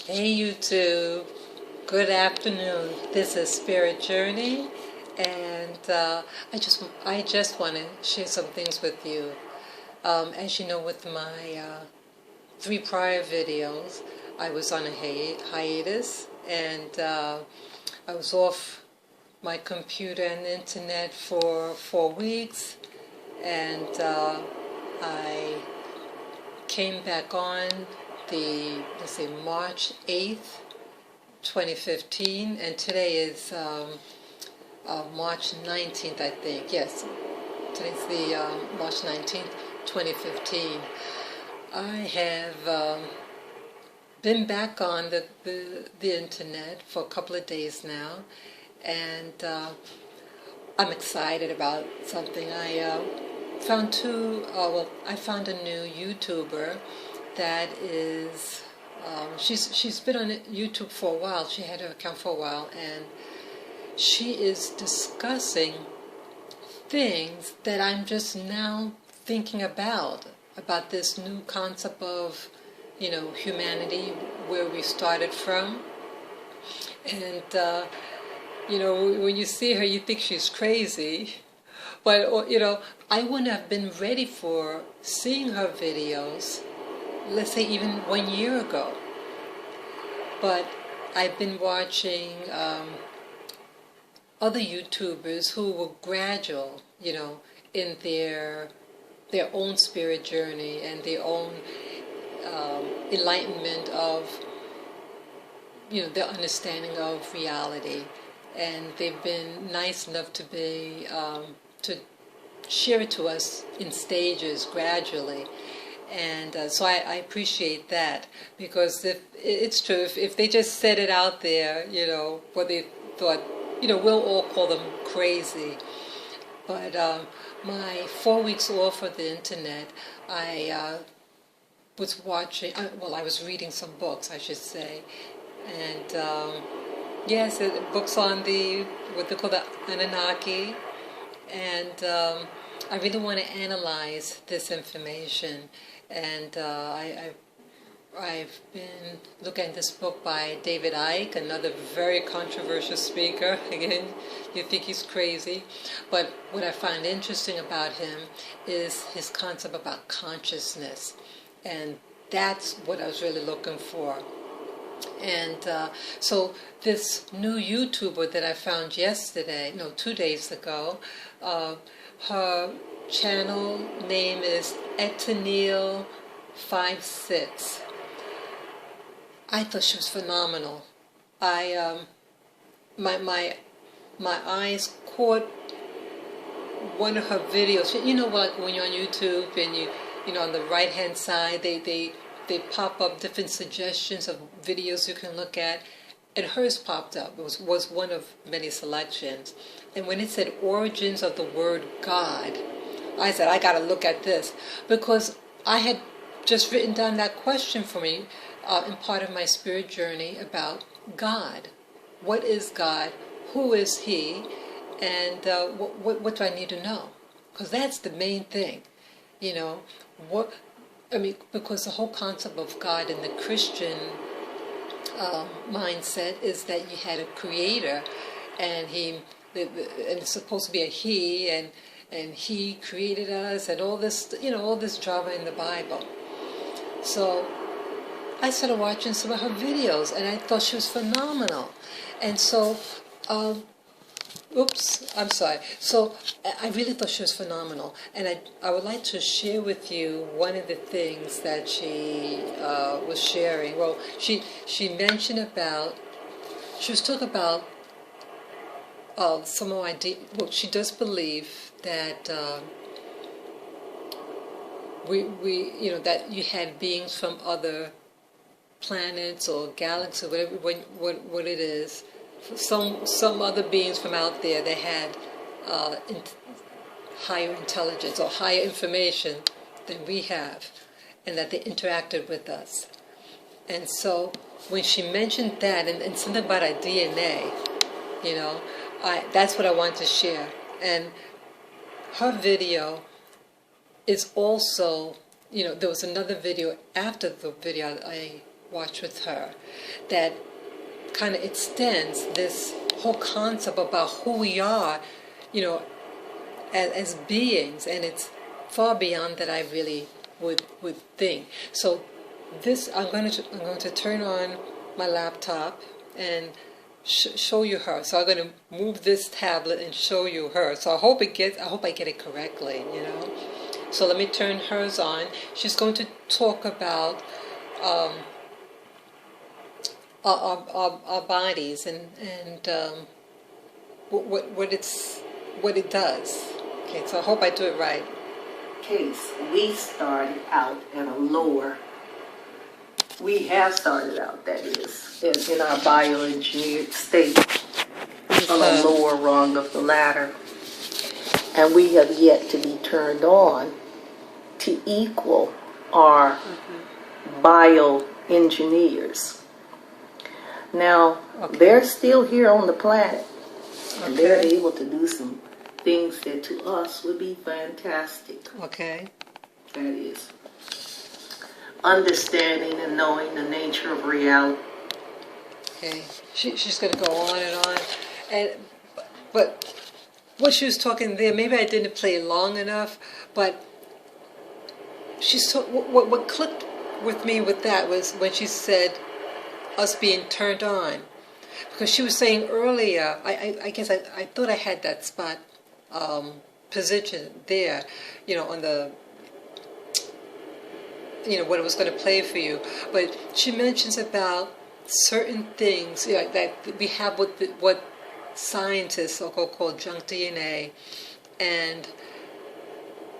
Hey YouTube, good afternoon. This is Spirit Journey, and I just want to share some things with you. As you know, with my three prior videos, I was on a hiatus, and I was off my computer and internet for 4 weeks, and I came back on let's say March 8th, 2015, and today is March 19th, I think. Yes, today's the March 19th, 2015. I have been back on the internet for a couple of days now, and I'm excited about something. I found a new YouTuber that is, she's been on YouTube for a while. She had her account for a while, and she is discussing things that I'm just now thinking about this new concept of, humanity, where we started from. And, when you see her, you think she's crazy. But, I wouldn't have been ready for seeing her videos, let's say even 1 year ago. But I've been watching other YouTubers who were gradual, in their own spirit journey and their own enlightenment of, their understanding of reality. And they've been nice enough to be to share it to us in stages, gradually. And so I appreciate that, because if it's true, if they just said it out there, what they thought, we'll all call them crazy. But my 4 weeks off of the internet, I was watching, I was reading some books, I should say. And yes, books on what they call the Anunnaki. And I really want to analyze this information. And I've been looking at this book by David Icke, another very controversial speaker. Again, you think he's crazy. But what I find interesting about him is his concept about consciousness. And that's what I was really looking for. And so this new YouTuber that I found 2 days ago, her channel name is Etanil56. I thought she was phenomenal. My eyes caught one of her videos. Like when you're on YouTube and on the right hand side they pop up different suggestions of videos you can look at. And hers popped up. It was one of many selections. And when it said origins of the word God, I said, I got to look at this, because I had just written down that question for me in part of my spirit journey about God. What is God? Who is He? And what do I need to know? Because that's the main thing. Because the whole concept of God in the Christian mindset is that you had a creator, and and it's supposed to be a he, and he created us, and all this, all this drama in the Bible. So I started watching some of her videos, and I thought she was phenomenal. And so, I'm sorry. So I really thought she was phenomenal, and I would like to share with you one of the things that she was sharing. Well, she mentioned about, she was talking about some idea. Well, she does believe that that you had beings from other planets or galaxies, whatever what it is. Some other beings from out there, they had higher intelligence or higher information than we have, and that they interacted with us. And so when she mentioned that, and something about our DNA, that's what I wanted to share. And her video is also, there was another video after the video I watch with her that kind of extends this whole concept about who we are, you know, as beings, and it's far beyond that I really would think. So this, I'm going to turn on my laptop and show you her. So I'm going to move this tablet and show you her. So I hope I get it correctly, you know. So let me turn hers on. She's going to talk about our bodies and what it does. Okay, so I hope I do it right. Case, we started out at a lower. We have started out, that is, in our bioengineered state, on a lower rung of the ladder. And we have yet to be turned on to equal our bioengineers. Now, they're still here on the planet, and they're able to do some things that to us would be fantastic. Okay. That is understanding and knowing the nature of reality. Okay. She's going to go on and on, but what she was talking there, maybe I didn't play it long enough, but what clicked with me with that was when she said us being turned on, because she was saying earlier, I guess I thought I had that spot position there, you know, on the, you know, what it was going to play for you. But she mentions about certain things, you know, that we have what scientists call junk DNA, and,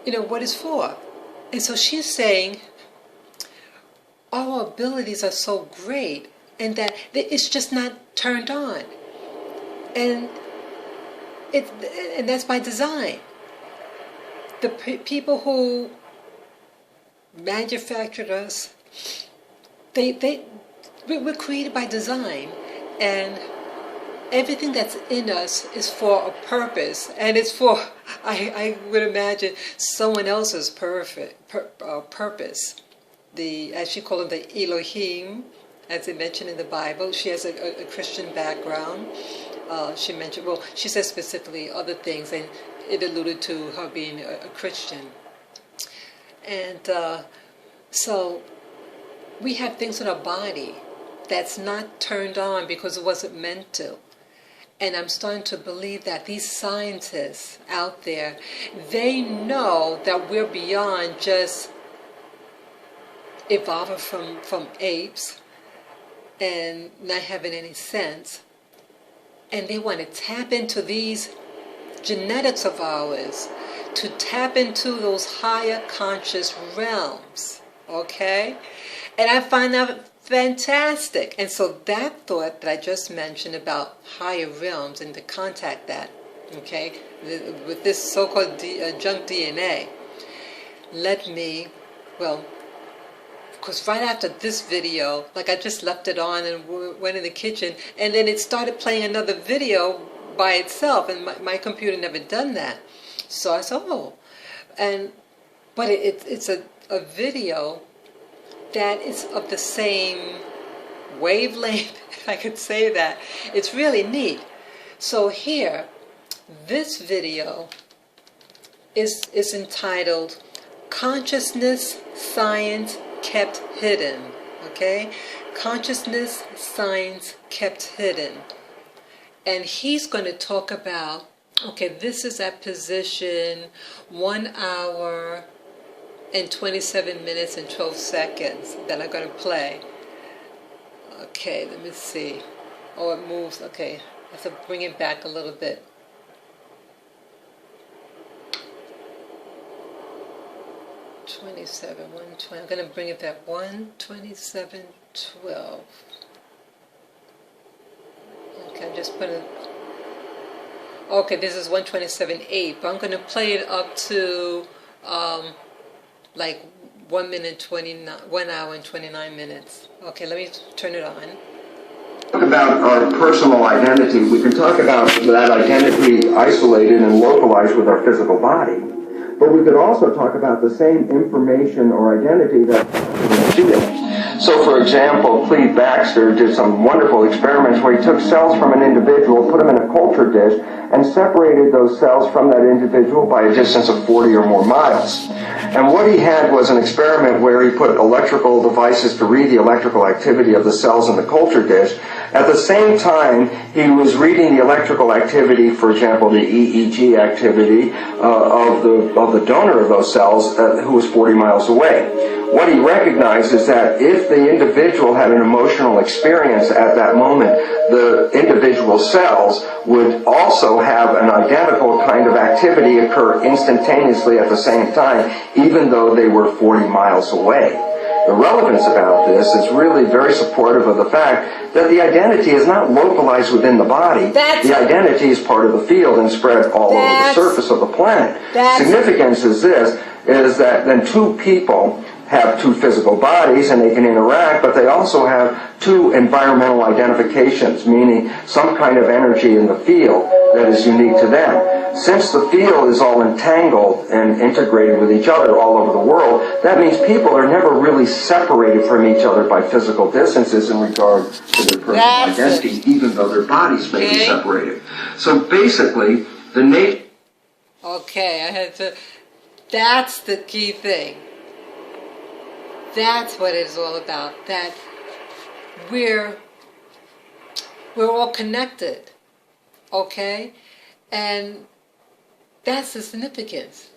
you know, what it's for. And so she's saying our abilities are so great and that it's just not turned on. And that's by design. The people who manufactured us, we're created by design, and everything that's in us is for a purpose, and it's for, I would imagine, someone else's purpose. As she called them, the Elohim, as they mentioned in the Bible. She has a Christian background. She mentioned, well, she said specifically other things, and it alluded to her being a Christian. And so we have things in our body that's not turned on because it wasn't meant to. And I'm starting to believe that these scientists out there, they know that we're beyond just evolving from apes and not having any sense. And they want to tap into these genetics of ours, to tap into those higher conscious realms, okay? And I find that fantastic. And so that thought that I just mentioned about higher realms and to contact that, okay, with this so-called junk DNA, let me, well, because right after this video, like I just left it on and went in the kitchen, and then it started playing another video by itself, and my computer never done that. So I said, oh, but it's a video that is of the same wavelength, if I could say that. It's really neat. So here, this video is entitled Consciousness Science Kept Hidden, okay? Consciousness Science Kept Hidden. And he's going to talk about, okay, this is at position 1 hour and 27 minutes and 12 seconds that I'm going to play. Okay, let me see. Oh, it moves. Okay, I have to bring it back a little bit. I'm going to bring it back 1:27:12. Okay, I'm just putting. Okay, this is 1:27:8, but I'm going to play it up to like 1 hour and 29 minutes. Okay, let me turn it on. Talk about our personal identity. We can talk about that identity isolated and localized with our physical body. But we could also talk about the same information or identity that So, for example, Cleve Baxter did some wonderful experiments where he took cells from an individual, put them in a culture dish, and separated those cells from that individual by a distance of 40 or more miles. And what he had was an experiment where he put electrical devices to read the electrical activity of the cells in the culture dish. At the same time, he was reading the electrical activity, for example, the EEG activity of the donor of those cells who was 40 miles away. What he recognized is that if the individual had an emotional experience at that moment, the individual cells would also have an identical kind of activity occur instantaneously at the same time, even though they were 40 miles away. The relevance about this is really very supportive of the fact that the identity is not localized within the body. The identity is part of the field and spread all over the surface of the planet. Significance is this, is that then two people have two physical bodies and they can interact, but they also have two environmental identifications, meaning some kind of energy in the field that is unique to them. Since the field is all entangled and integrated with each other all over the world, that means people are never really separated from each other by physical distances in regard to their personal identity, even though their bodies may be separated. So basically, the nature... Okay, I had to... That's the key thing. That's what it's all about, that we're all connected, okay? And that's the significance.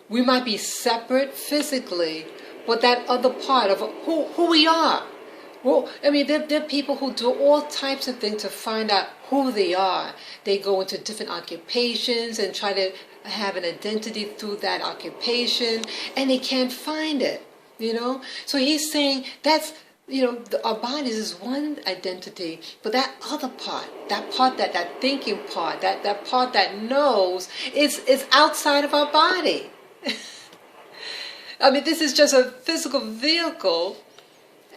We might be separate physically, but that other part of who we are. Well, I mean, there are people who do all types of things to find out who they are. They go into different occupations and try to have an identity through that occupation, and they can't find it. You know, so he's saying that's, you know, our bodies is one identity, but that other part, that thinking part, that part that knows, is outside of our body. I mean, this is just a physical vehicle,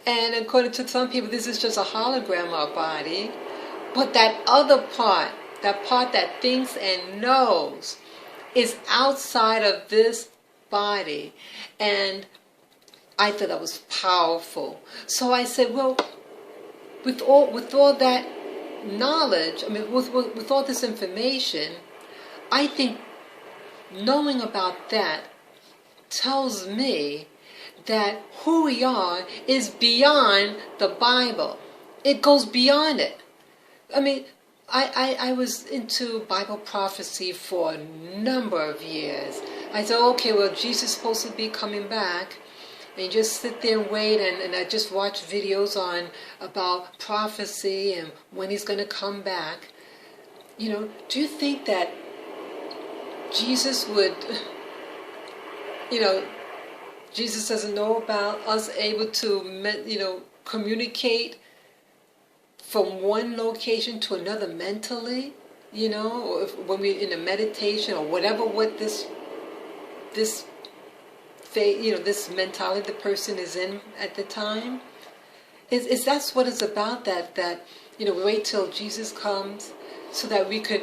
and according to some people, this is just a hologram of our body. But that other part that thinks and knows, is outside of this body, and I thought that was powerful. So I said, well, with all that knowledge, I mean, with all this information, I think knowing about that tells me that who we are is beyond the Bible. It goes beyond it. I mean, I was into Bible prophecy for a number of years. I said, okay, well, Jesus is supposed to be coming back. And you just sit there and wait, and I just watch videos about prophecy and when he's going to come back. You know, do you think that Jesus would, you know, Jesus doesn't know about us able to, you know, communicate from one location to another mentally, you know, or when we're in a meditation or whatever, what this you know, this mentality the person is in at the time, is that's what it's about, that you know, we wait till Jesus comes so that we could,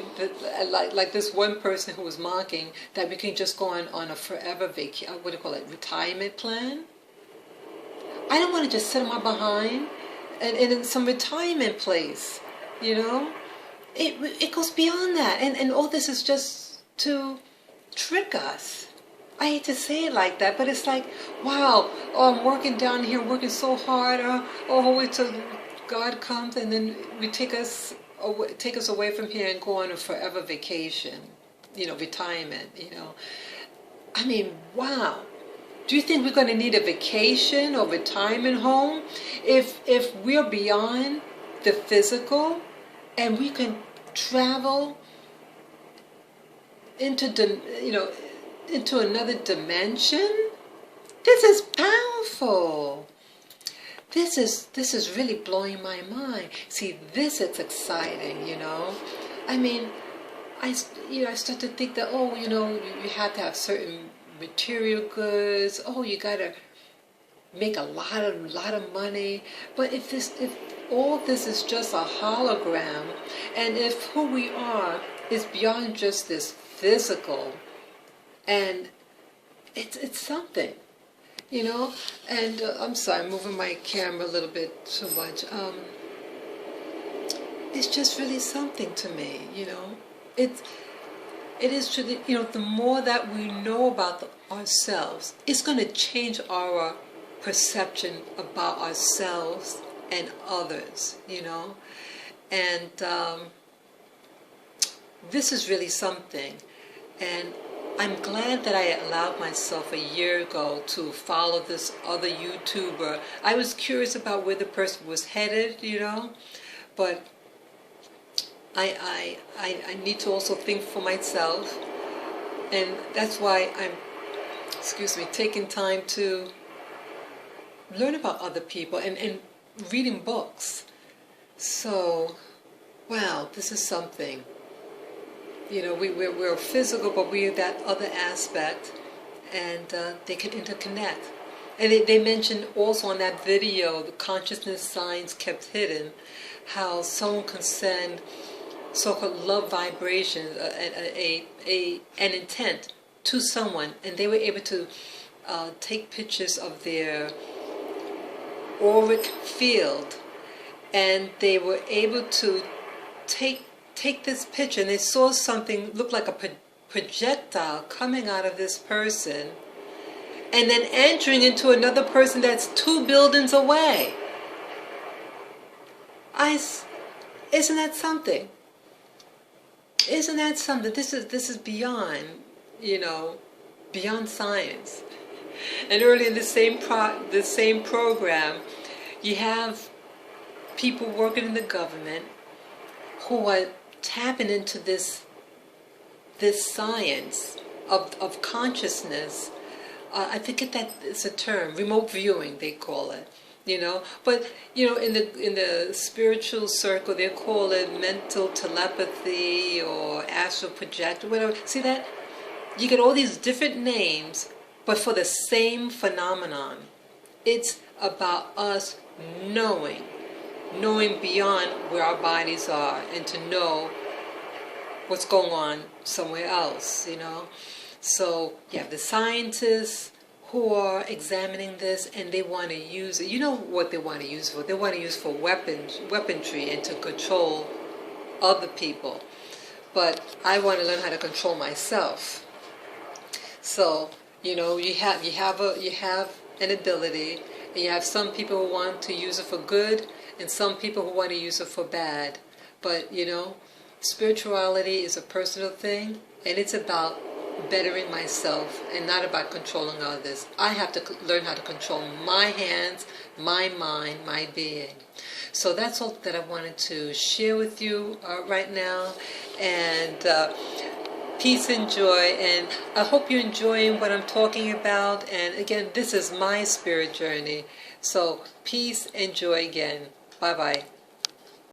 like this one person who was mocking, that we can just go on a forever retirement plan. I don't want to just sit on my behind and in some retirement place, you know. It goes beyond that, and all this is just to trick us. I hate to say it like that, but it's like, wow, oh, I'm working down here, working so hard, wait till God comes, and then we take us away from here and go on a forever vacation, you know, retirement, you know. I mean, wow. Do you think we're going to need a vacation or retirement home if we're beyond the physical and we can travel into into another dimension? This is powerful. This is really blowing my mind. See, this is exciting, you know. I mean, I start to think that, oh, you know, you have to have certain material goods. Oh, you gotta make a lot of money. But if all this is just a hologram, and if who we are is beyond just this physical, and it's something. You know, and I'm sorry, I'm moving my camera a little bit too much. It's just really something to me, you know. It is truly, you know, the more that we know about ourselves, it's going to change our perception about ourselves and others, you know. And this is really something. And I'm glad that I allowed myself a year ago to follow this other YouTuber. I was curious about where the person was headed, you know, but I need to also think for myself, and that's why I'm, taking time to learn about other people and reading books. So, wow, this is something. You know, we're physical, but we're that other aspect, and they can interconnect. And they mentioned also on that video, the consciousness signs kept hidden, how someone can send so-called love vibrations, an intent to someone, and they were able to take pictures of their auric field, and they were able to take this picture, and they saw something look like a projectile coming out of this person and then entering into another person that's 2 buildings away. Isn't that something? Isn't that something? This is beyond, you know, beyond science. And early in the same program, you have people working in the government who are tapping into this science of consciousness. I forget that it's a term, remote viewing they call it, you know. But you know, in the spiritual circle they call it mental telepathy or astral projector, whatever. See that? You get all these different names, but for the same phenomenon. It's about us knowing beyond where our bodies are, and to know what's going on somewhere else, you know. So you have the scientists who are examining this, and they want to use it. You know what they want to use for? They want to use for weaponry and to control other people. But I want to learn how to control myself. So, you know, you have an ability, and you have some people who want to use it for good, and some people who want to use it for bad. But, you know, spirituality is a personal thing, and it's about bettering myself and not about controlling others. I have to learn how to control my hands, my mind, my being. So that's all that I wanted to share with you right now. And peace and joy. And I hope you're enjoying what I'm talking about. And again, this is my spirit journey. So peace and joy again. Bye-bye.